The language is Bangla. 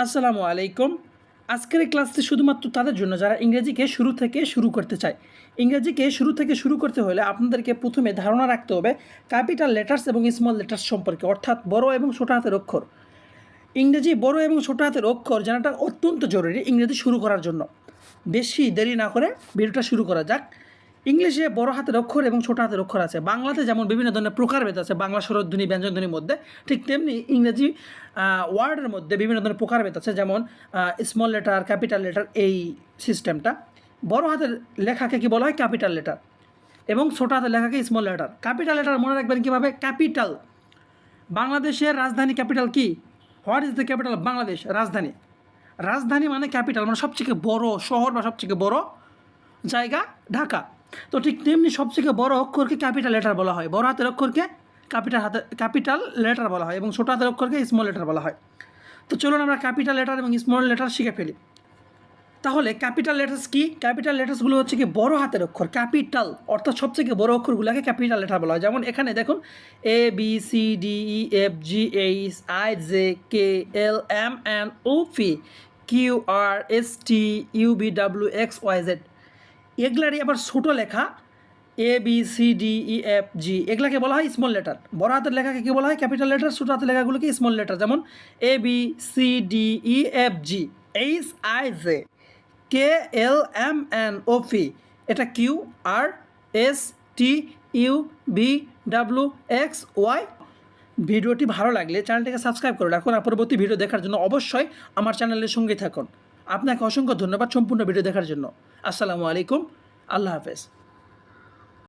আসসালামু আলাইকুম। আজকের এই ক্লাসটি শুধুমাত্র তাদের জন্য যারা ইংরেজিকে শুরু থেকে শুরু করতে চায়। ইংরেজিকে শুরু থেকে শুরু করতে হলে আপনাদেরকে প্রথমে ধারণা রাখতে হবে ক্যাপিটাল লেটার্স এবং স্মল লেটার্স সম্পর্কে, অর্থাৎ বড় এবং ছোট হাতের অক্ষর। ইংরেজি বড় এবং ছোট হাতের অক্ষর জানাটা অত্যন্ত জরুরি ইংরেজি শুরু করার জন্য। বেশি দেরি না করে ভিডিওটা শুরু করা যাক। ইংলিশে বড় হাতের অক্ষর এবং ছোট হাতের অক্ষর আছে। বাংলাতে যেমন বিভিন্ন ধরনের প্রকারভেদ আছে বাংলা স্বরধ্বনি ব্যঞ্জনধ্বনির মধ্যে, ঠিক তেমনি ইংরেজি ওয়ার্ডের মধ্যে বিভিন্ন ধরনের প্রকারভেদ আছে, যেমন স্মল লেটার, ক্যাপিটাল লেটার, এই সিস্টেমটা। বড় হাতের লেখাকে কি বলা হয়? Capital letter. এবং ছোট হাতের লেখাকে স্মল লেটার। ক্যাপিটাল লেটার মনে রাখবেন কীভাবে? ক্যাপিটাল, বাংলাদেশের রাজধানী ক্যাপিটাল কি? What is the capital of Bangladesh? রাজধানী। রাজধানী মানে ক্যাপিটাল, মানে সবথেকে বড় শহর বা সবথেকে বড় জায়গা ঢাকা। তো ঠিক তেমনি সবথেকে বড় অক্ষরকে ক্যাপিটাল লেটার বলা হয়, বড় হাতের অক্ষরকে ক্যাপিটাল লেটার বলা হয় এবং ছোটো হাতের অক্ষরকে স্মল লেটার বলা হয়। তো চলুন আমরা ক্যাপিটাল লেটার এবং স্মল লেটার শিখে ফেলি। তাহলে ক্যাপিটাল লেটার্স কি? ক্যাপিটাল লেটার্সগুলো হচ্ছে কি বড় হাতের অক্ষর, ক্যাপিটাল, অর্থাৎ সবথেকে বড় অক্ষরগুলোকে ক্যাপিটাল লেটার বলা হয়। যেমন এখানে দেখুন A B C D E F G H I J K L M N O P Q R S T U V W X Y Z. এগুলারই আবার ছোটো লেখা A B C D E F G, এগুলাকে বলা হয় স্মল লেটার। বড় হাতের লেখাকে কী বলা হয়? Capital letter. ছোটো হাতের লেখাগুলোকে স্মল লেটার। যেমন A B C D E F G H I J K L M N O P, এটা Q R S T U V W X Y. ভিডিওটি ভালো লাগলে চ্যানেলটিকে সাবস্ক্রাইব করে রাখুন আর পরবর্তী ভিডিও দেখার জন্য অবশ্যই আমার চ্যানেলের সঙ্গে থাকুন। আপনাকে অসংখ্য ধন্যবাদ সম্পূর্ণ ভিডিও দেখার জন্য। আসসালামু আলাইকুম, আল্লাহ হাফেজ।